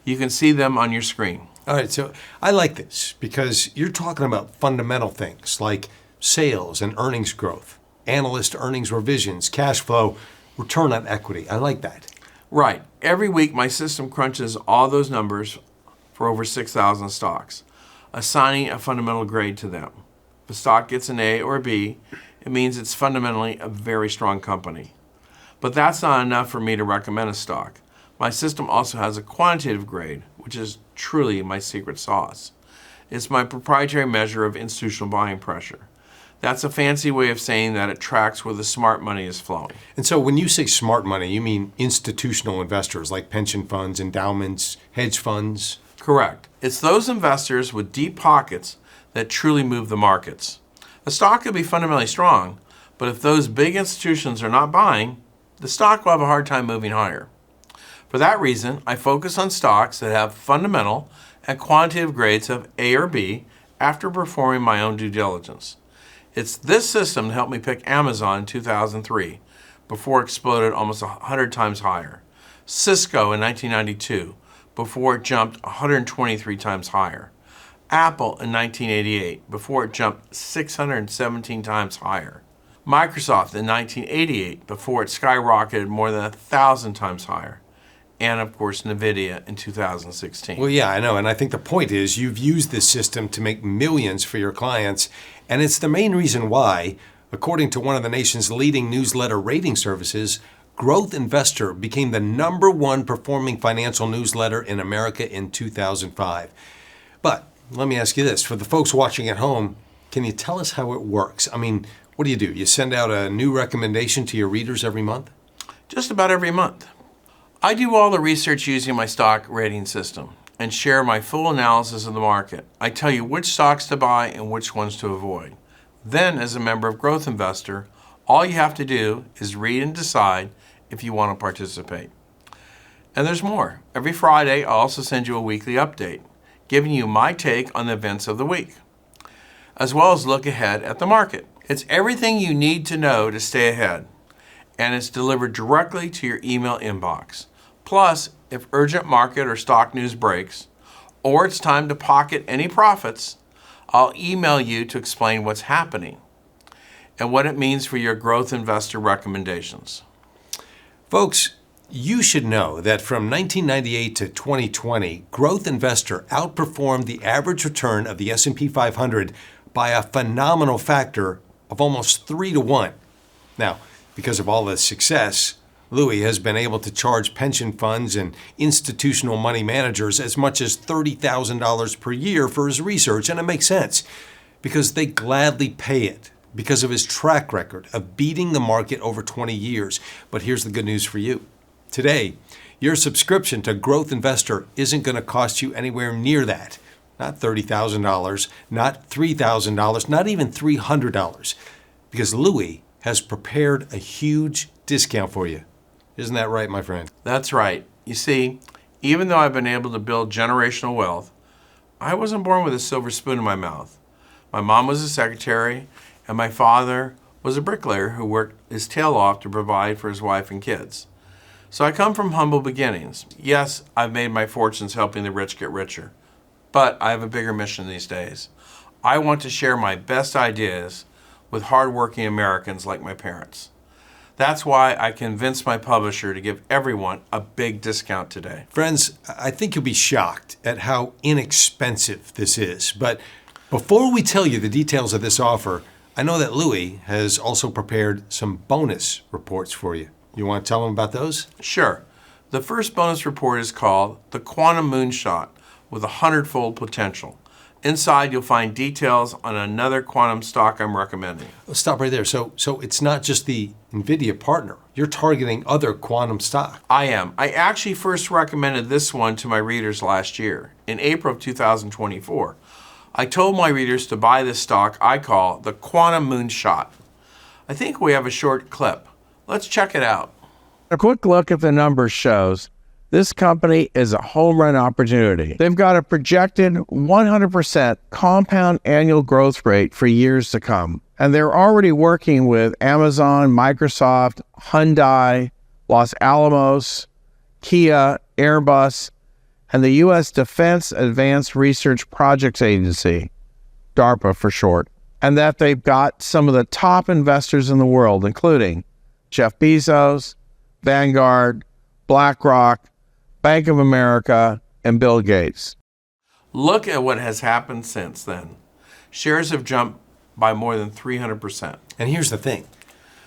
You can see them on your screen. All right, so I like this because you're talking about fundamental things like sales and earnings growth, analyst earnings revisions, cash flow, return on equity. I like that. Right. Every week, my system crunches all those numbers for over 6,000 stocks, assigning a fundamental grade to them. If a stock gets an A or a B, it means it's fundamentally a very strong company. But that's not enough for me to recommend a stock. My system also has a quantitative grade, which is truly my secret sauce. It's my proprietary measure of institutional buying pressure. That's a fancy way of saying that it tracks where the smart money is flowing. And so when you say smart money, you mean institutional investors like pension funds, endowments, hedge funds? Correct. It's those investors with deep pockets that truly move the markets. A stock could be fundamentally strong, but if those big institutions are not buying, the stock will have a hard time moving higher. For that reason, I focus on stocks that have fundamental and quantitative grades of A or B after performing my own due diligence. It's this system that helped me pick Amazon in 2003, before it exploded almost 100 times higher. Cisco in 1992, before it jumped 123 times higher. Apple in 1988, before it jumped 617 times higher. Microsoft in 1988, before it skyrocketed more than 1,000 times higher. And of course, Nvidia in 2016. Well, yeah, I know. And I think the point is you've used this system to make millions for your clients. And it's the main reason why, according to one of the nation's leading newsletter rating services, Growth Investor became the #1 performing financial newsletter in America in 2005. But let me ask you this. For the folks watching at home, can you tell us how it works? I mean, what do? You send out a new recommendation to your readers every month? Just about every month. I do all the research using my stock rating system and share my full analysis of the market. I tell you which stocks to buy and which ones to avoid. Then, as a member of Growth Investor, all you have to do is read and decide if you want to participate. And there's more. Every Friday, I'll also send you a weekly update, giving you my take on the events of the week, as well as look ahead at the market. It's everything you need to know to stay ahead, and it's delivered directly to your email inbox. Plus, if urgent market or stock news breaks, or it's time to pocket any profits, I'll email you to explain what's happening and what it means for your Growth Investor recommendations. Folks, you should know that from 1998 to 2020, Growth Investor outperformed the average return of the S&P 500 by a phenomenal factor of almost 3 to 1. Now, because of all this success, Louis has been able to charge pension funds and institutional money managers as much as $30,000 per year for his research, and it makes sense because they gladly pay it because of his track record of beating the market over 20 years. But here's the good news for you. Today, your subscription to Growth Investor isn't going to cost you anywhere near that. Not $30,000, not $3,000, not even $300, because Louis has prepared a huge discount for you. Isn't that right, my friend? That's right. You see, even though I've been able to build generational wealth, I wasn't born with a silver spoon in my mouth. My mom was a secretary, and my father was a bricklayer who worked his tail off to provide for his wife and kids. So I come from humble beginnings. Yes, I've made my fortunes helping the rich get richer, but I have a bigger mission these days. I want to share my best ideas with hardworking Americans like my parents. That's why I convinced my publisher to give everyone a big discount today. Friends, I think you'll be shocked at how inexpensive this is. But before we tell you the details of this offer, I know that Louis has also prepared some bonus reports for you. You want to tell them about those? Sure. The first bonus report is called The Quantum Moonshot with a 100-fold Potential. Inside, you'll find details on another quantum stock I'm recommending. Let's stop right there. So it's not just the Nvidia partner. You're targeting other quantum stock. I am. I actually first recommended this one to my readers last year, in April of 2024. I told my readers to buy this stock I call the Quantum Moonshot. I think we have a short clip. Let's check it out. A quick look at the numbers shows this company is a home run opportunity. They've got a projected 100% compound annual growth rate for years to come. And they're already working with Amazon, Microsoft, Hyundai, Los Alamos, Kia, Airbus, and the U.S. Defense Advanced Research Projects Agency, DARPA for short. And that they've got some of the top investors in the world, including Jeff Bezos, Vanguard, BlackRock, Bank of America, and Bill Gates. Look at what has happened since then. Shares have jumped by more than 300%. And here's the thing.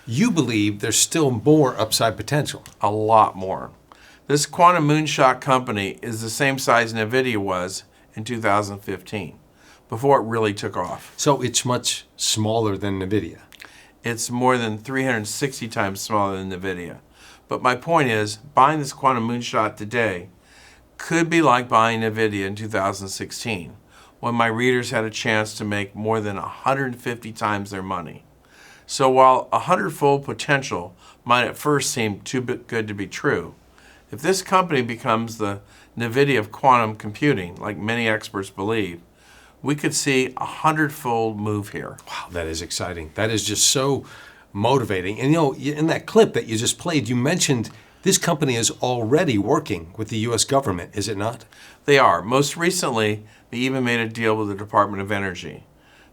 You believe there's still more upside potential. A lot more. This quantum moonshot company is the same size Nvidia was in 2015, before it really took off. So it's much smaller than Nvidia. It's more than 360 times smaller than Nvidia. But my point is, buying this quantum moonshot today could be like buying Nvidia in 2016, when my readers had a chance to make more than 150 times their money. So while a 100-fold potential might at first seem too good to be true, if this company becomes the Nvidia of quantum computing, like many experts believe, we could see a 100-fold move here. Wow, that is exciting. That is just so motivating. And in that clip that you just played, you mentioned this company is already working with the U.S. government, is it not? They are. Most recently, they even made a deal with the Department of Energy.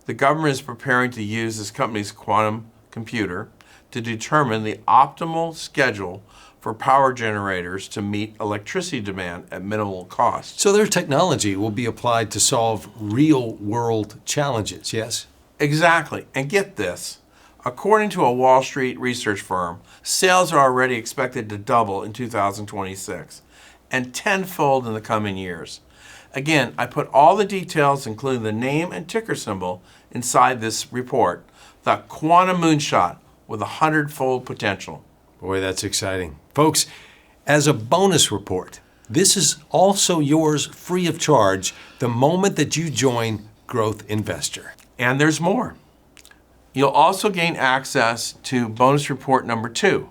The government is preparing to use this company's quantum computer to determine the optimal schedule for power generators to meet electricity demand at minimal cost. So their technology will be applied to solve real-world challenges, yes? Exactly. And get this. According to a Wall Street research firm, sales are already expected to double in 2026 and tenfold in the coming years. Again, I put all the details, including the name and ticker symbol, inside this report, the Quantum Moonshot with a 100-fold potential. Boy, that's exciting. Folks, as a bonus report, this is also yours free of charge the moment that you join Growth Investor. And there's more. You'll also gain access to bonus report number 2,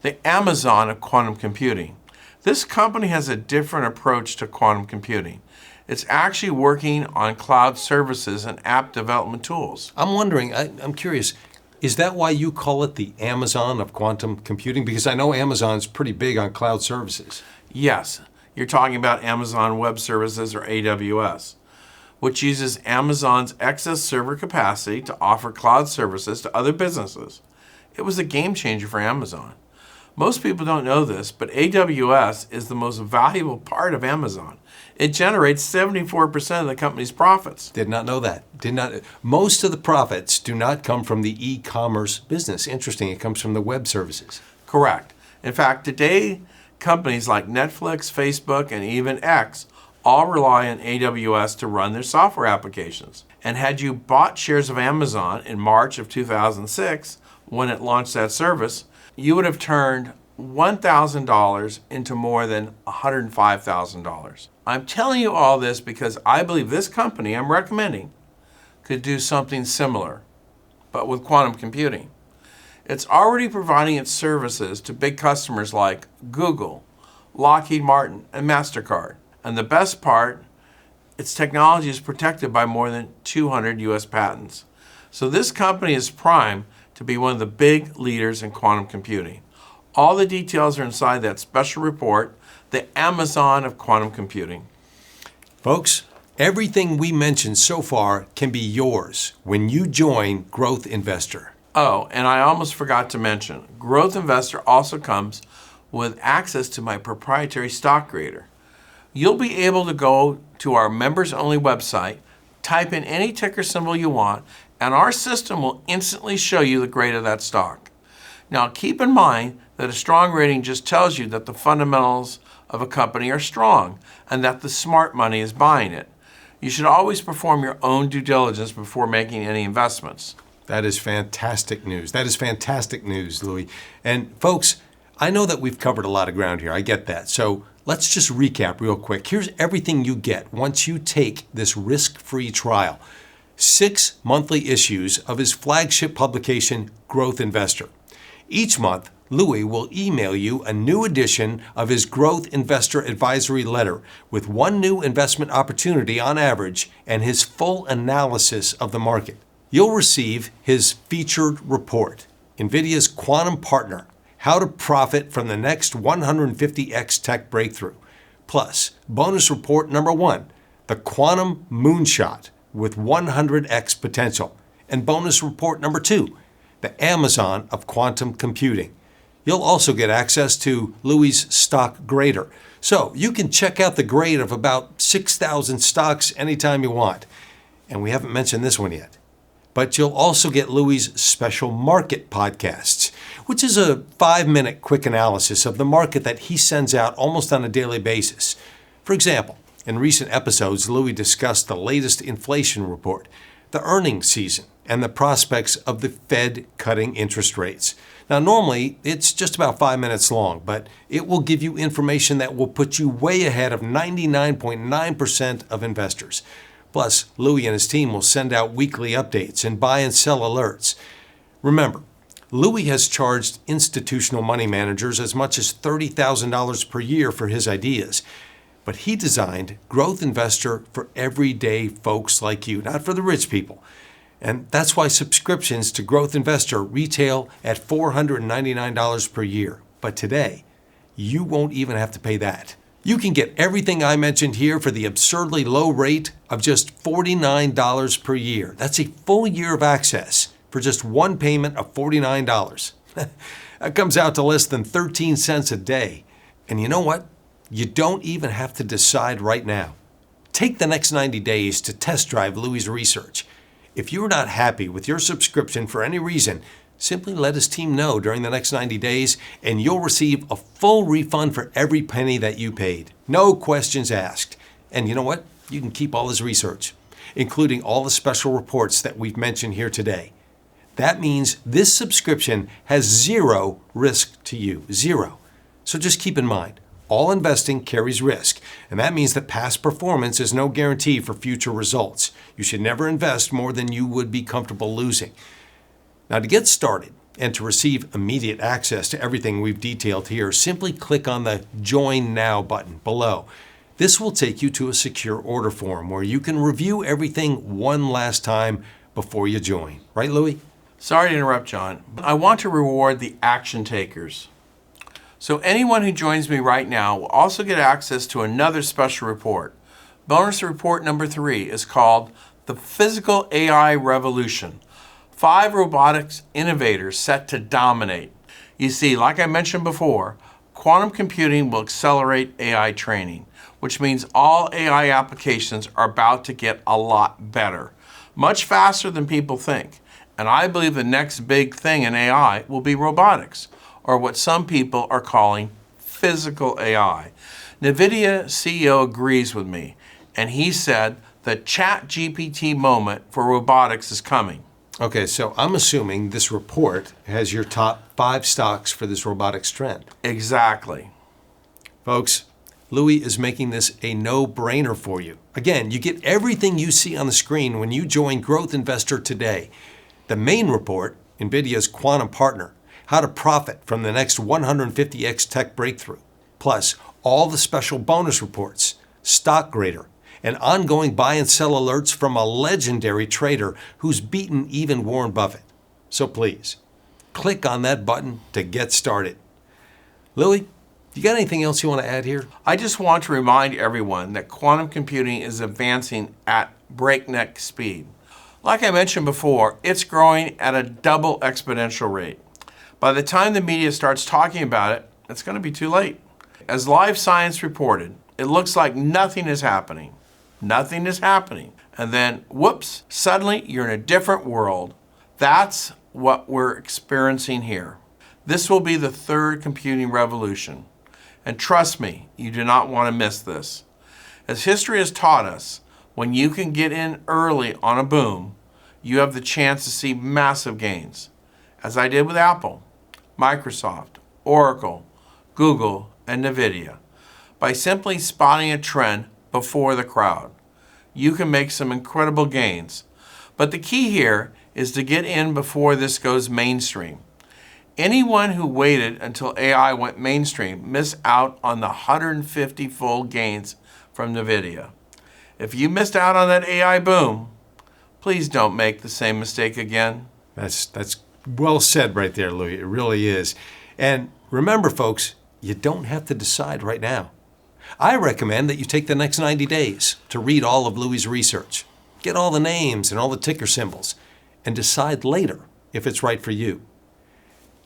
the Amazon of quantum computing. This company has a different approach to quantum computing. It's actually working on cloud services and app development tools. I'm wondering, I'm curious, is that why you call it the Amazon of quantum computing? Because I know Amazon's pretty big on cloud services. Yes, you're talking about Amazon Web Services, or AWS, which uses Amazon's excess server capacity to offer cloud services to other businesses. It was a game changer for Amazon. Most people don't know this, but AWS is the most valuable part of Amazon. It generates 74% of the company's profits. Did not know that. Did not. Most of the profits do not come from the e-commerce business. Interesting. It comes from the web services. Correct. In fact, today, companies like Netflix, Facebook, and even X all rely on AWS to run their software applications. And had you bought shares of Amazon in March of 2006, when it launched that service, you would have turned $1,000 into more than $105,000. I'm telling you all this because I believe this company I'm recommending could do something similar, but with quantum computing. It's already providing its services to big customers like Google, Lockheed Martin, and MasterCard. And the best part, its technology is protected by more than 200 US patents. So this company is primed to be one of the big leaders in quantum computing. All the details are inside that special report, The Amazon of Quantum Computing. Folks, everything we mentioned so far can be yours when you join Growth Investor. Oh, and I almost forgot to mention, Growth Investor also comes with access to my proprietary stock grader. You'll be able to go to our members-only website, type in any ticker symbol you want, and our system will instantly show you the grade of that stock. Now, keep in mind that a strong rating just tells you that the fundamentals of a company are strong and that the smart money is buying it. You should always perform your own due diligence before making any investments. That is fantastic news. That is fantastic news, Louis. And folks, I know that we've covered a lot of ground here. I get that. So let's just recap real quick. Here's everything you get once you take this risk-free trial. 6 monthly issues of his flagship publication, Growth Investor. Each month, Louis will email you a new edition of his Growth Investor Advisory Letter with one new investment opportunity on average and his full analysis of the market. You'll receive his featured report, Nvidia's Quantum Partner, How to Profit from the Next 150x Tech Breakthrough. Plus, bonus report number 1, The Quantum Moonshot with 100x Potential. And bonus report number 2, The Amazon of Quantum Computing. You'll also get access to Louis' stock grader. So you can check out the grade of about 6,000 stocks anytime you want. And we haven't mentioned this one yet. But you'll also get Louis' special market podcasts, which is a 5-minute quick analysis of the market that he sends out almost on a daily basis. For example, in recent episodes, Louis discussed the latest inflation report, the earnings season, and the prospects of the Fed cutting interest rates. Now, normally, it's just about 5 minutes long, but it will give you information that will put you way ahead of 99.9% of investors. Plus, Louis and his team will send out weekly updates and buy and sell alerts. Remember, Louis has charged institutional money managers as much as $30,000 per year for his ideas. But he designed Growth Investor for everyday folks like you, not for the rich people. And that's why subscriptions to Growth Investor retail at $499 per year. But today, you won't even have to pay that. You can get everything I mentioned here for the absurdly low rate of just $49 per year. That's a full year of access for just one payment of $49. That comes out to less than 13 cents a day. And you know what? You don't even have to decide right now. Take the next 90 days to test drive Louis' research. If you're not happy with your subscription for any reason, simply let his team know during the next 90 days and you'll receive a full refund for every penny that you paid. No questions asked. And you know what? You can keep all his research, including all the special reports that we've mentioned here today. That means this subscription has zero risk to you. Zero. So just keep in mind, all investing carries risk, and that means that past performance is no guarantee for future results. You should never invest more than you would be comfortable losing. Now, to get started and to receive immediate access to everything we've detailed here, simply click on the Join Now button below. This will take you to a secure order form where you can review everything one last time before you join. Right, Louis? Sorry to interrupt, John, but I want to reward the action takers. So anyone who joins me right now will also get access to another special report. Bonus report number 3 is called The Physical AI Revolution. 5 robotics innovators set to dominate. You see, like I mentioned before, quantum computing will accelerate AI training, which means all AI applications are about to get a lot better, much faster than people think. And I believe the next big thing in AI will be robotics, or what some people are calling physical AI. Nvidia CEO agrees with me, and he said the ChatGPT moment for robotics is coming. Okay, so I'm assuming this report has your top 5 stocks for this robotics trend. Exactly. Folks, Louis is making this a no-brainer for you. Again, you get everything you see on the screen when you join Growth Investor today. The main report, Nvidia's quantum partner, how to profit from the next 150x tech breakthrough, plus all the special bonus reports, stock grader, and ongoing buy and sell alerts from a legendary trader who's beaten even Warren Buffett. So please, click on that button to get started. Louis, you got anything else you want to add here? I just want to remind everyone that quantum computing is advancing at breakneck speed. Like I mentioned before, it's growing at a double exponential rate. By the time the media starts talking about it, it's going to be too late. As Live Science reported, it looks like nothing is happening. Nothing is happening. And then, whoops, suddenly you're in a different world. That's what we're experiencing here. This will be the third computing revolution. And trust me, you do not want to miss this. As history has taught us, when you can get in early on a boom, you have the chance to see massive gains, as I did with Apple, Microsoft, Oracle, Google, and Nvidia. By simply spotting a trend before the crowd, you can make some incredible gains. But the key here is to get in before this goes mainstream. Anyone who waited until AI went mainstream missed out on the 150-fold gains from Nvidia. If you missed out on that AI boom, please don't make the same mistake again. That's well said right there, Louis. It really is. And remember, folks, you don't have to decide right now. I recommend that you take the next 90 days to read all of Louis' research, get all the names and all the ticker symbols, and decide later if it's right for you.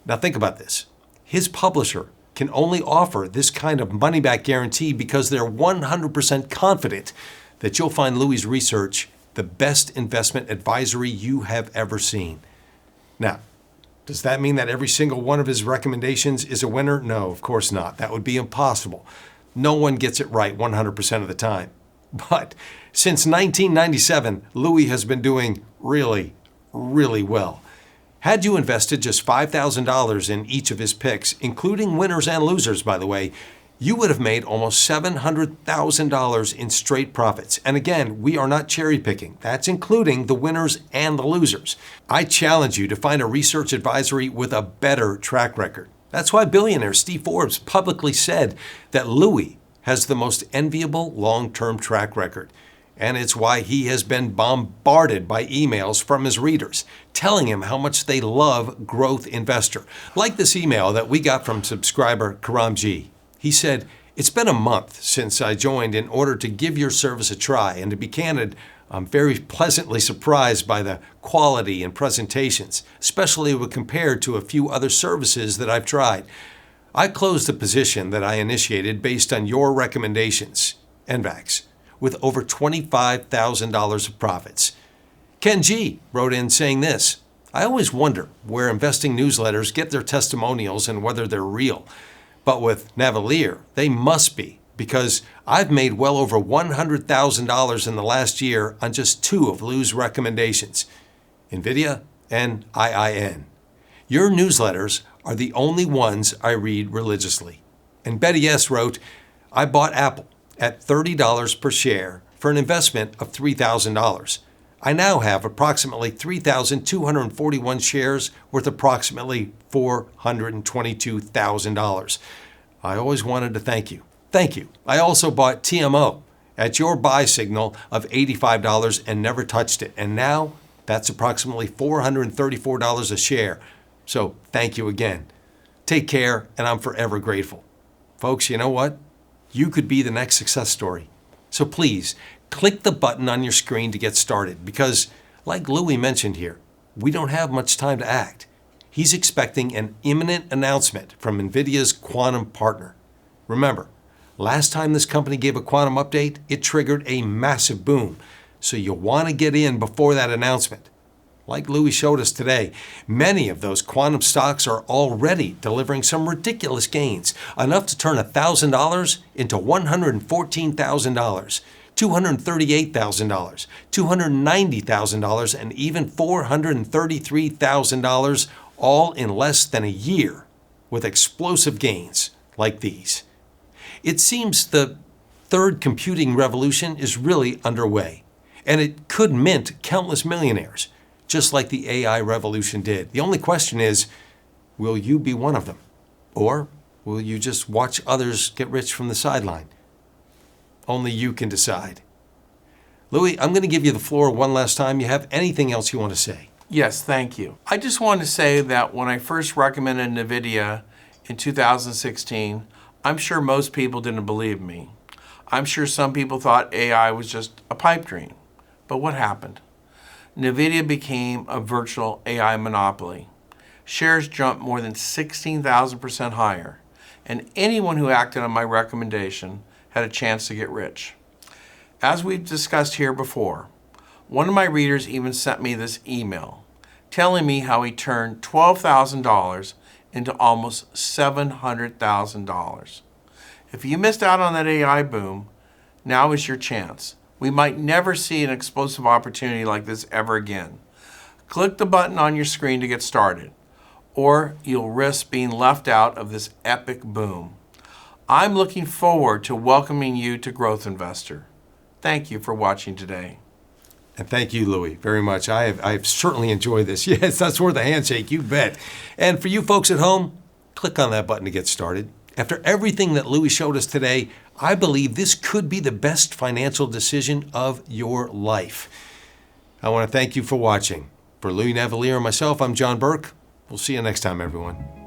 Now think about this. His publisher can only offer this kind of money-back guarantee because they're 100% confident that you'll find Louis' research the best investment advisory you have ever seen. Now, does that mean that every single one of his recommendations is a winner? No, of course not. That would be impossible. No one gets it right 100% of the time. But since 1997, Louis has been doing really, really well. Had you invested just $5,000 in each of his picks, including winners and losers, by the way, you would have made almost $700,000 in straight profits. And again, we are not cherry picking. That's including the winners and the losers. I challenge you to find a research advisory with a better track record. That's why billionaire Steve Forbes publicly said that Louis has the most enviable long-term track record. And it's why he has been bombarded by emails from his readers telling him how much they love Growth Investor. Like this email that we got from subscriber Karamji. He said, "It's been a month since I joined in order to give your service a try, and to be candid, I'm very pleasantly surprised by the quality and presentations, especially when compared to a few other services that I've tried. I closed the position that I initiated based on your recommendations, NVAX, with over $25,000 of profits." Ken G wrote in saying this, "I always wonder where investing newsletters get their testimonials and whether they're real. But with Navellier, they must be, because I've made well over $100,000 in the last year on just 2 of Lou's recommendations, Nvidia and IIN. Your newsletters are the only ones I read religiously." And Betty S wrote, "I bought Apple at $30 per share for an investment of $3,000. I now have approximately 3,241 shares worth approximately $422,000. I always wanted to thank you. Thank you. I also bought TMO at your buy signal of $85 and never touched it. And now that's approximately $434 a share. So thank you again. Take care, and I'm forever grateful." Folks, you know what? You could be the next success story. So please, click the button on your screen to get started because, like Louis mentioned here, we don't have much time to act. he's expecting an imminent announcement from Nvidia's quantum partner. Remember, last time this company gave a quantum update, it triggered a massive boom. So you'll want to get in before that announcement. Like Louis showed us today, many of those quantum stocks are already delivering some ridiculous gains, enough to turn $1,000 into $114,000, $238,000, $290,000, and even $433,000, all in less than a year, with explosive gains like these. It seems the third computing revolution is really underway, and it could mint countless millionaires, just like the AI revolution did. The only question is, will you be one of them? Or will you just watch others get rich from the sideline? Only you can decide. Louis, I'm going to give you the floor one last time. You have anything else you want to say? Yes, thank you. I just wanted to say that when I first recommended Nvidia in 2016, I'm sure most people didn't believe me. I'm sure some people thought AI was just a pipe dream. But what happened? Nvidia became a virtual AI monopoly. Shares jumped more than 16,000% higher, and anyone who acted on my recommendation had a chance to get rich. As we've discussed here before, one of my readers even sent me this email telling me how he turned $12,000 into almost $700,000. If you missed out on that AI boom, now is your chance. We might never see an explosive opportunity like this ever again. Click the button on your screen to get started, or you'll risk being left out of this epic boom. I'm looking forward to welcoming you to Growth Investor. Thank you for watching today. And thank you, Louis, very much. I've certainly enjoyed this. Yes, that's worth a handshake, you bet. And for you folks at home, click on that button to get started. After everything that Louis showed us today, I believe this could be the best financial decision of your life. I want to thank you for watching. For Louis Navellier and myself, I'm John Burke. We'll see you next time, everyone.